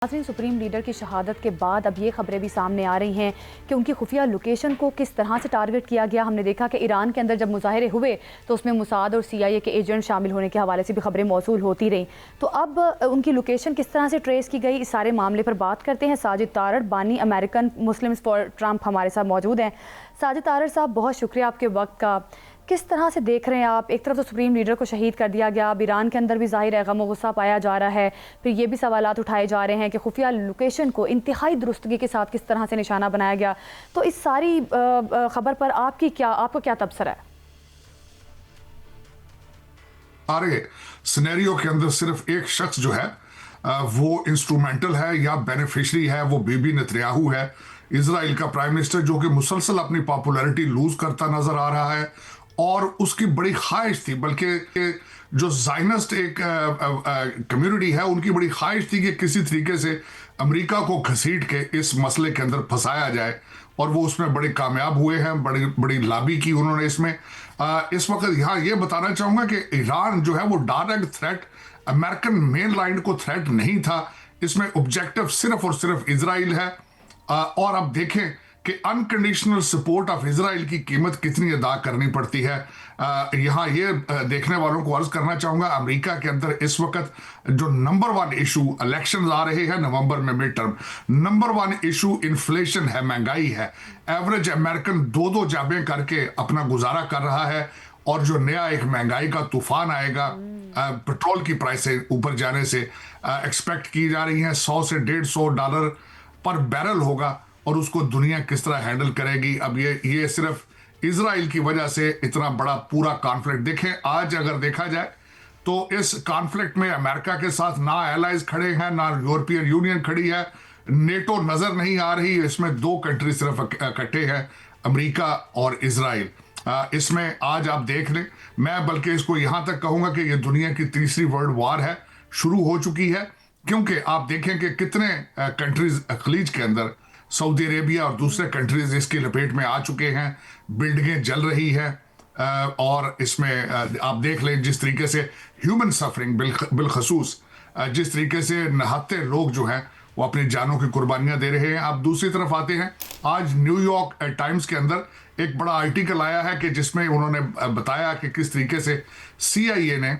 नाज़रीन, supreme leader की शहादत के बाद अब ये खबरें भी सामने आ रही हैं कि उनकी खुफिया लोकेशन को किस तरह से टारगेट किया गया। हमने देखा कि ईरान के अंदर जब मुजाहरे हुए तो उसमें मुसाद और CIA के एजेंट शामिल होने के हवाले से भी खबरें मौसूल होती रहीं। तो अब उनकी लोकेशन किस तरह से ट्रेस की गई, इस सारे मामले पर बात करते हैं। साजिद तारड़, बानी अमेरिकन मुस्लिम्स फॉर ट्रंप, हमारे साथ मौजूद हैं। साजिद तारड़ साहब, बहुत शुक्रिया आपके वक्त का। किस तरह से देख रहे हैं आप? एक तरफ तो सुप्रीम लीडर को शहीद कर दिया गया, अब ईरान के अंदर भी ज़ाहिर है गम और गुस्सा पाया जा रहा है। फिर ये भी सवालात उठाए जा रहे हैं कि खुफिया लोकेशन को इंतहाई दुरुस्तगी के साथ किस तरह से निशाना बनाया गया। तो इस सारी खबर पर आपको क्या तबसरा है? सारे सिनेरियो के अंदर सिर्फ एक शख्स जो है वो इंस्ट्रूमेंटल है या बेनिफिशरी है, वो बीबी नेतन्याहू है, इजराइल का प्राइम मिनिस्टर, जो कि मुसलसल अपनी पॉपुलैरिटी लूज करता नजर आ रहा है। और उसकी बड़ी ख्वाहिश थी, बल्कि जो जायनिस्ट एक कम्युनिटी है उनकी बड़ी ख्वाहिश थी कि किसी तरीके से अमेरिका को घसीट के इस मसले के अंदर फंसाया जाए, और वो उसमें बड़े कामयाब हुए हैं। बड़ी बड़ी लॉबी की उन्होंने इसमें। इस वक्त यहाँ ये बताना चाहूंगा कि ईरान जो है वो direct threat American main line को थ्रेट नहीं था, इसमें ऑब्जेक्टिव सिर्फ और सिर्फ इजराइल है। और अब देखें कि अनकंडीशनल सपोर्ट ऑफ इजराइल की कीमत कितनी अदा करनी पड़ती है। यहाँ ये देखने वालों को अर्ज करना चाहूंगा, अमेरिका के अंदर इस वक्त जो नंबर 1 इशू, इलेक्शंस आ रहे हैं नवंबर में, mid term, number 1 issue inflation है, महंगाई है। एवरेज अमेरिकन 2-2 जॉबें करके अपना गुजारा कर रहा है, और जो नया एक महंगाई का तूफान आएगा पेट्रोल की प्राइसें ऊपर जाने से एक्सपेक्ट की जा रही हैं, $100 से $150 पर बैरल होगा, और उसको दुनिया किस तरह हैंडल करेगी। अब ये सिर्फ इजराइल की वजह से इतना बड़ा पूरा कॉन्फ्लिक्ट। देखें, आज अगर देखा जाए तो इस कॉन्फ्लिक्ट में अमेरिका के साथ ना एलाइज खड़े हैं, ना यूरोपियन यूनियन खड़ी है, नेटो नजर नहीं आ रही। इसमें 2 कंट्री सिर्फ इकट्ठे हैं, अमेरिका और इजराइल। इसमें आज आप देख लें, मैं बल्कि इसको यहां तक कहूंगा कि ये दुनिया की तीसरी वर्ल्ड वॉर है, शुरू हो चुकी है। क्योंकि आप देखें कि कितने कंट्रीज खलीज के अंदर, सऊदी अरेबिया और दूसरे कंट्रीज इसकी लपेट में आ चुके हैं, बिल्डिंगें जल रही हैं। और इसमें आप देख लें जिस तरीके से ह्यूमन सफरिंग बिलखसूस, जिस तरीके से नहाते लोग जो हैं वो अपनी जानों की कुर्बानियां दे रहे हैं। आप दूसरी तरफ आते हैं, आज न्यूयॉर्क टाइम्स के अंदर एक बड़ा आर्टिकल आया है कि जिसमें उन्होंने बताया कि किस तरीके से CIA ने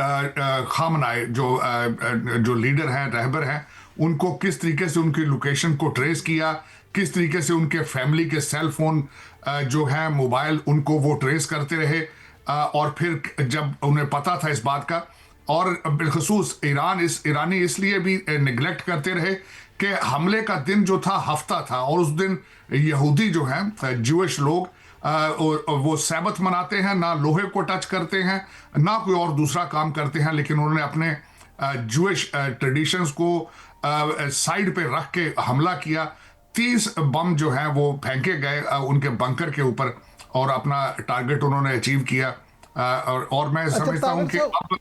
खामनाई जो लीडर हैं, रहबर हैं, उनको किस तरीके से उनकी लोकेशन को ट्रेस किया, किस तरीके से उनके फैमिली के सेल फोन जो है, मोबाइल, उनको वो ट्रेस करते रहे। और फिर जब उन्हें पता था इस बात का, और बिलखसूस ईरानी इसलिए भी निगलेक्ट करते रहे कि हमले का दिन जो था हफ्ता था, और उस दिन यहूदी जो हैं, ज्यूइश लोग, वो सैबत मनाते हैं, ना लोहे को टच करते हैं, ना कोई और दूसरा काम करते हैं, लेकिन उन्होंने अपने ज्यूइश ट्रेडिशंस को साइड पे रख के हमला किया। 30 बम जो हैं वो फेंके गए उनके बंकर के ऊपर, और अपना टारगेट उन्होंने अचीव किया। और मैं समझता हूं कि अब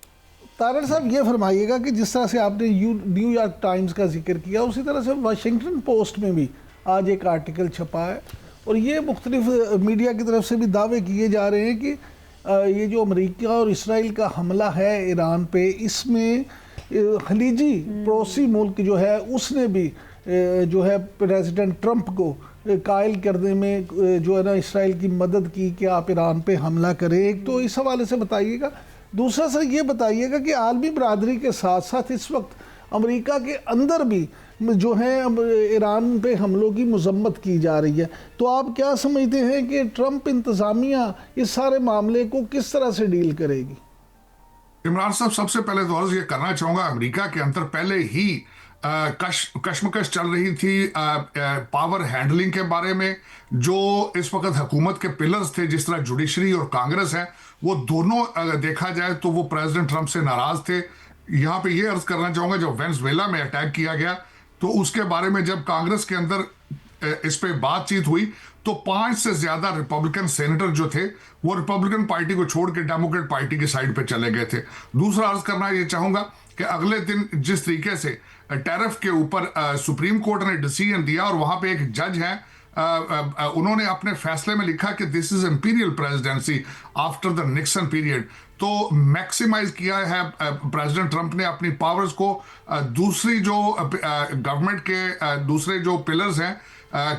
तारड़ साहब ये फरमाइएगा कि जिस तरह से आपने न्यूयॉर्क टाइम्स का जिक्र किया, उसी तरह से वाशिंगटन पोस्ट में भी आज एक आर्टिकल छपा है, और ये मुख्तलिफ मीडिया की तरफ से भी दावे किए जा रहे हैं कि ये जो अमेरिका और इसराइल का हमला है ईरान पे, इसमें खलीजी पड़ोसी मुल्क जो है उसने भी जो है प्रेसिडेंट ट्रंप को कायल करने में जो है ना इसराइल की मदद की कि आप ईरान पे हमला करें। एक तो इस हवाले से बताइएगा। दूसरा सर ये बताइएगा कि आलमी बरादरी के साथ साथ इस वक्त अमेरिका के अंदर भी जो है ईरान पे हमलों की मजम्मत की जा रही है। तो आप क्या समझते हैं कि ट्रंप इंतज़ामिया इस सारे मामले को किस तरह से डील करेगी? इमरान साहब, सबसे पहले तो अर्ज ये करना चाहूंगा, अमेरिका के अंदर पहले ही कश्मकश चल रही थी पावर हैंडलिंग के बारे में। जो इस वक्त हुकूमत के पिलर्स थे, जिस तरह जुडिशरी और कांग्रेस है, वो दोनों अगर देखा जाए तो वो प्रेसिडेंट ट्रंप से नाराज थे। यहाँ पे ये अर्ज करना चाहूंगा, जब वेनेजुएला में अटैक किया गया तो उसके बारे में जब कांग्रेस के अंदर इस पे बातचीत हुई तो 5 से ज्यादा रिपब्लिकन सेनेटर जो थे वो रिपब्लिकन पार्टी को छोड़ के डेमोक्रेट पार्टी की साइड पे चले गए थे। दूसरा अर्ज करना ये चाहूंगा कि अगले दिन जिस तरीके से टैरिफ के ऊपर सुप्रीम कोर्ट ने डिसीजन दिया, और वहां पे एक जज है उन्होंने अपने फैसले में लिखा कि this is imperial presidency after the Nixon period. तो मैक्सिमाइज किया है प्रेसिडेंट ट्रंप ने अपनी पावर्स को। दूसरी जो गवर्नमेंट के दूसरे जो पिलर्स हैं,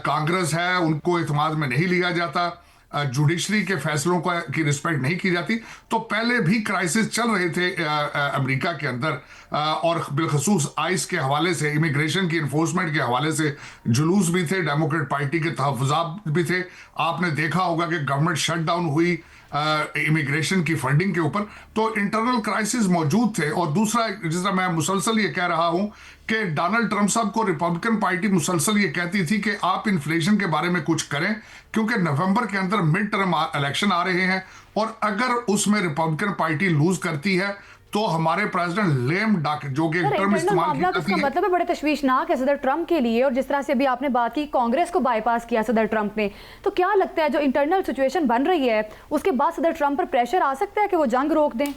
कांग्रेस है, उनको इत्मीनान में नहीं लिया जाता, जुडिशरी के फैसलों की रिस्पेक्ट नहीं की जाती। तो पहले भी क्राइसिस चल रहे थे अमेरिका के अंदर, और बिलखसूस आइस के हवाले से, इमिग्रेशन की इन्फोर्समेंट के हवाले से जुलूस भी थे, डेमोक्रेट पार्टी के तहफ़्फ़ुज़ात भी थे। आपने देखा होगा कि गवर्नमेंट शटडाउन हुई इमिग्रेशन की फंडिंग के ऊपर। तो इंटरनल क्राइसिस मौजूद थे। और दूसरा, जिस तरह मैं मुसलसल ये कह रहा हूं कि डोनाल्ड ट्रंप साहब को रिपब्लिकन पार्टी मुसलसल ये कहती थी कि आप इन्फ्लेशन के बारे में कुछ करें, क्योंकि नवंबर के अंदर मिड टर्म इलेक्शन आ रहे हैं, और अगर उसमें रिपब्लिकन पार्टी लूज करती है तो हमारे प्रेसिडेंट लेम डक, जो कि टर्म इस्तेमाल की जाती है, मतलब है बड़े तशवीशनाक है सदर ट्रंप के लिए। और जिस तरह से अभी आपने बात की कांग्रेस को बाईपास किया सदर ट्रंप ने, तो क्या लगता है जो इंटरनल सिचुएशन बन रही है उसके बाद सदर ट्रंप पर प्रेशर आ सकता है कि वो जंग रोक दें?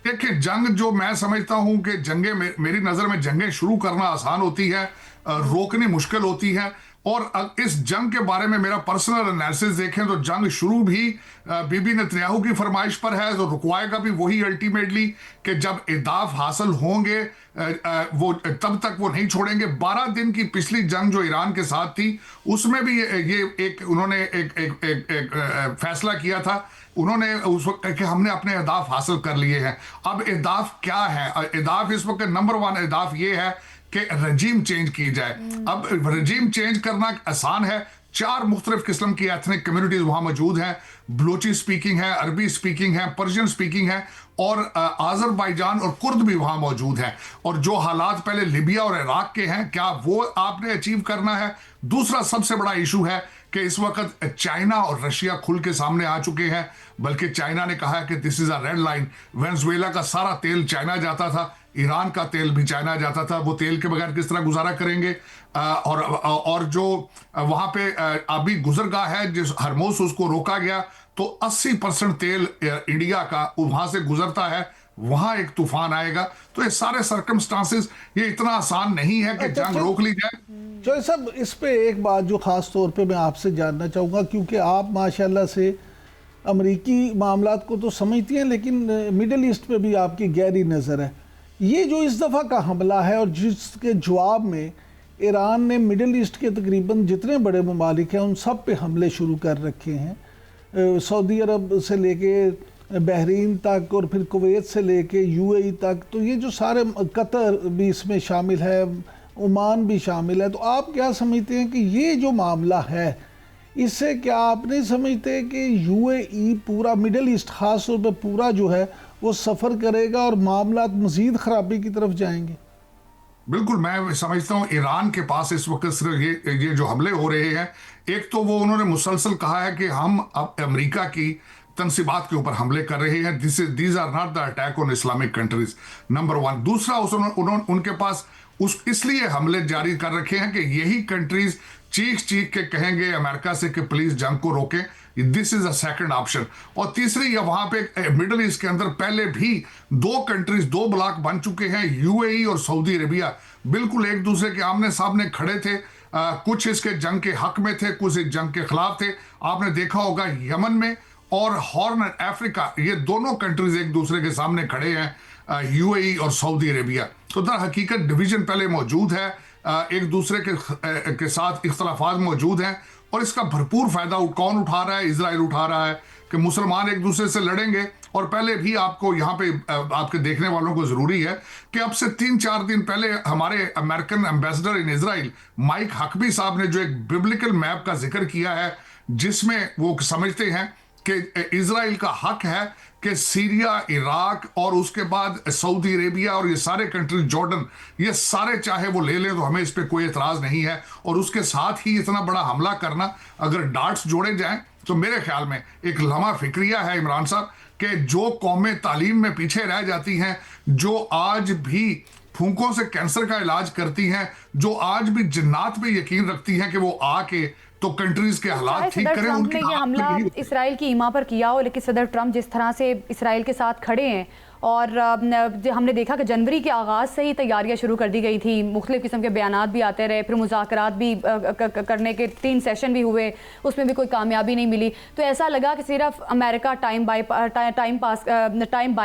देखिए, जंग जो मैं समझता हूं कि जंगें, मेरी नजर में जंगें शुरू करना आसान होती है, रोकनी मुश्किल होती है। और इस जंग के बारे में मेरा पर्सनल एनालिसिस देखें तो जंग शुरू भी बीबी नेतन्याहू की फरमाइश पर है, तो रुकवाएगा भी वही अल्टीमेटली, कि जब इदाफ हासिल होंगे वो तब तक वो नहीं छोड़ेंगे। 12 दिन की पिछली जंग जो ईरान के साथ थी, उसमें भी ये उन्होंने एक फैसला किया था। उन्होंने उस वक्त कि हमने अपने अहदाफ हासिल कर लिए हैं। अब अहदाफ क्या है? अहदाफ इस वक्त नंबर 1 अहदाफ ये है कि रजीम चेंज की जाए। अब रजीम चेंज करना आसान है। 4 मुख्तलिफ किस्म की एथनिक कम्युनिटीज वहां मौजूद हैं। बलोची स्पीकिंग है, अरबी स्पीकिंग है, पर्शियन स्पीकिंग है, और आज़रबाईजान और कुर्द भी वहां मौजूद हैं। और जो हालात पहले लिबिया और इराक के हैं, क्या वो आपने अचीव करना है? दूसरा सबसे बड़ा इशू है कि इस वक्त चाइना और रशिया खुल के सामने आ चुके हैं। बल्कि चाइना ने कहा है कि this is a red line. Venezuela का सारा तेल चाइना जाता था, ईरान का तेल भी चाइना जाता था, वो तेल के बगैर किस तरह गुजारा करेंगे? और जो वहां पे अभी गुजरगाह है जिस हरमोस, उसको रोका गया, तो 80% तेल इंडिया का वहां से गुजरता है, वहां एक तूफान आएगा। तो ये सारे सर्कमस्टांसेस, ये इतना आसान नहीं है कि जंग रोक ली जाए। चौधरी साहब, इस पे एक बात जो खास तौर पे मैं आपसे जानना चाहूँगा, क्योंकि आप माशाल्लाह से अमरीकी मामलात को तो समझती हैं, लेकिन मिडल ईस्ट पे भी आपकी गहरी नज़र है। ये जो इस दफ़ा का हमला है, और जिसके जवाब में ईरान ने मिडल ईस्ट के तकरीबन जितने बड़े ममालिक हैं उन सब पे हमले शुरू कर रखे हैं, सऊदी अरब से लेके बहरीन तक, और फिर कुवैत से लेके यूएई तक। तो ये जो सारे, कतर भी इसमें शामिल है, ओमान भी शामिल है। तो आप क्या समझते हैं कि ये जो मामला है, इससे क्या आप नहीं समझते कि यूएई पूरा मिडल ईस्ट ख़ास तौर पर पूरा जो है वो सफ़र करेगा और मामला मज़ीद ख़राबी की तरफ जाएंगे? बिल्कुल, मैं समझता हूं ईरान के पास इस वक्त सिर्फ ये जो हमले हो रहे हैं, एक तो वो उन्होंने मुसलसल कहा है कि हम अब अमेरिका की तनसीबात के ऊपर हमले कर रहे हैं। These are not the attack on Islamic countries, number 1। दूसरा, उनके पास इसलिए हमले जारी कर रखे हैं कि यही कंट्रीज चीख के कहेंगे अमेरिका से कि प्लीज जंग को रोकें। This is a second option. और तीसरी, वहां पे मिडल ईस्ट के अंदर पहले भी 2 कंट्रीज, 2 ब्लॉक बन चुके हैं, यूएई और सऊदी अरेबिया, बिल्कुल एक दूसरे के आमने सामने खड़े थे। कुछ इसके जंग के हक में थे, कुछ इस जंग के खिलाफ थे। आपने देखा होगा यमन में और हॉर्न अफ्रीका, ये दोनों कंट्रीज एक दूसरे के सामने खड़े हैं, यूएई और सऊदी अरेबिया। तो दर हकीकत डिवीजन पहले मौजूद है, एक दूसरे के साथ इख्तलाफात मौजूद हैं, और इसका भरपूर फायदा कौन उठा रहा है? इजराइल उठा रहा है कि मुसलमान एक दूसरे से लड़ेंगे। और पहले भी आपको यहाँ पे आपके देखने वालों को जरूरी है कि अब से 3-4 दिन पहले हमारे American ambassador in Israel Mike Huckabee साहब ने जो एक बिब्लिकल मैप का जिक्र किया है, जिसमें वो समझते हैं कि इजराइल का हक है कि सीरिया, इराक और उसके बाद सऊदी अरेबिया और ये सारे कंट्री, जॉर्डन, ये सारे चाहे वो ले लें तो हमें इस पे कोई एतराज नहीं है। और उसके साथ ही इतना बड़ा हमला करना, अगर डार्ट्स जोड़े जाएं तो मेरे ख्याल में एक लम्हा फिक्रिया है इमरान साहब कि जो कौमें तालीम में पीछे रह जाती हैं, जो आज भी फूंकों से कैंसर का इलाज करती हैं, जो आज भी जिन्नात पे यकीन रखती हैं कि वो आके तो कंट्रीज के हालात ठीक करें। उनके ये हमला इसराइल की ईमा पर किया हो, लेकिन सदर ट्रंप जिस तरह से इसराइल के साथ खड़े हैं और हमने देखा कि जनवरी के आगाज़ से ही तैयारियां शुरू कर दी गई थी, मुख्तलिफ़ किस्म के बयानात भी आते रहे, फिर मुज़ाकरात भी करने के 3 सेशन भी हुए, उसमें भी कोई कामयाबी नहीं मिली। तो ऐसा लगा कि सिर्फ अमेरिका टाइम बाय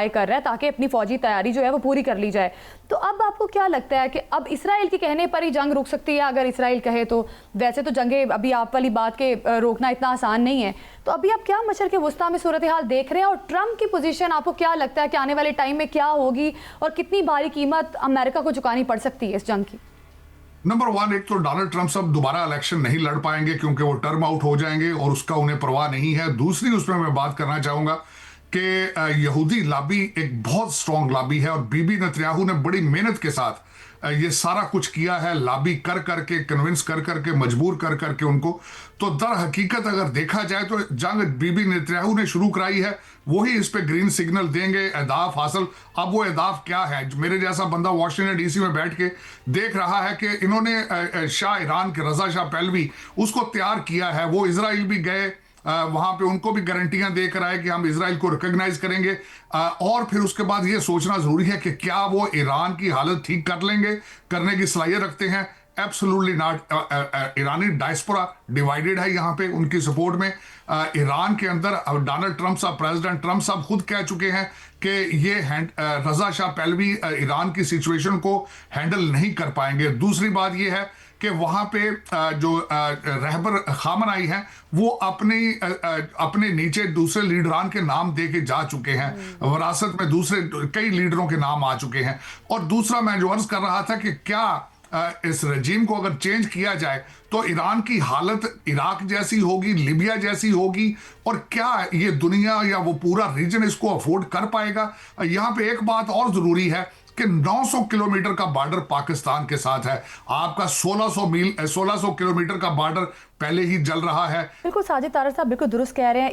कर रहा है ताकि अपनी फ़ौजी तैयारी जो है वो पूरी कर ली जाए। तो अब आपको क्या लगता है कि अब इसराइल के कहने पर ही जंग रुक सकती है? अगर इसराइल कहे तो वैसे तो जंगे अभी आप वाली बात के रोकना इतना आसान नहीं है, तो अभी आप क्या मशर के वुस्ता में सूरत हाल देख रहे हैं? और ट्रंप की पोजीशन आपको क्या लगता है कि आने वाले टाइम में क्या होगी और कितनी भारी कीमत अमेरिका को चुकानी पड़ सकती है इस जंग की? नंबर 1, एक तो डोनाल्ड ट्रंप साहब दोबारा इलेक्शन नहीं लड़ पाएंगे क्योंकि वो टर्म आउट हो जाएंगे और उसका उन्हें परवाह नहीं है। दूसरी उसमें मैं बात करना चाहूंगा कि यहूदी लॉबी एक बहुत स्ट्रॉन्ग लॉबी है और बीबी नेतन्याहू ने बड़ी मेहनत के साथ ये सारा कुछ किया है, लॉबी कर करके, कन्विंस कर करके, मजबूर कर करके उनको। तो दर हकीकत अगर देखा जाए तो जंग बीबी नेतन्याहू ने शुरू कराई है, वही इस पे ग्रीन सिग्नल देंगे, अहदाफ हासिल। अब वो अहदाफ क्या है? मेरे जैसा बंदा वाशिंगटन डीसी में बैठ के देख रहा है कि इन्होंने शाह ईरान के रजा शाह पहलवी उसको तैयार किया है, वो इजराइल भी गए, वहां पे उनको भी गारंटियां देकर आए कि हम इजराइल को रिकॉग्नाइज करेंगे, और फिर उसके बाद ये सोचना जरूरी है कि क्या वो ईरान की हालत ठीक कर लेंगे, करने की सलाहियत रखते हैं? Absolutely not. Irani diaspora divided है यहाँ पे उनकी सपोर्ट में। ईरान के अंदर डोनाल्ड ट्रंप साहब, प्रेसिडेंट ट्रंप साहब खुद कह चुके हैं कि ये रजा शाह पहलवी ईरान की सिचुएशन को हैंडल नहीं कर पाएंगे। दूसरी बात ये है कि वहां पे जो रहबर खामनाई हैं वो अपने नीचे दूसरे लीडरान के नाम दे के जा चुके हैं, विरासत में दूसरे कई लीडरों के नाम आ चुके हैं। और दूसरा मैं जो अर्ज कर रहा था कि क्या इस रजीम को अगर चेंज किया जाए तो ईरान की हालत इराक जैसी होगी, लिबिया जैसी होगी, और क्या ये दुनिया या वो पूरा रीजन इसको अफोर्ड कर पाएगा? यहाँ पे एक बात और जरूरी है कि 900 किलोमीटर का बॉर्डर पाकिस्तान के साथ है, आपका 1600 किलोमीटर का बॉर्डर पहले ही जल रहा है। बिल्कुल साजिद तारड़ साहब बिल्कुल दुरुस्त कह रहे हैं।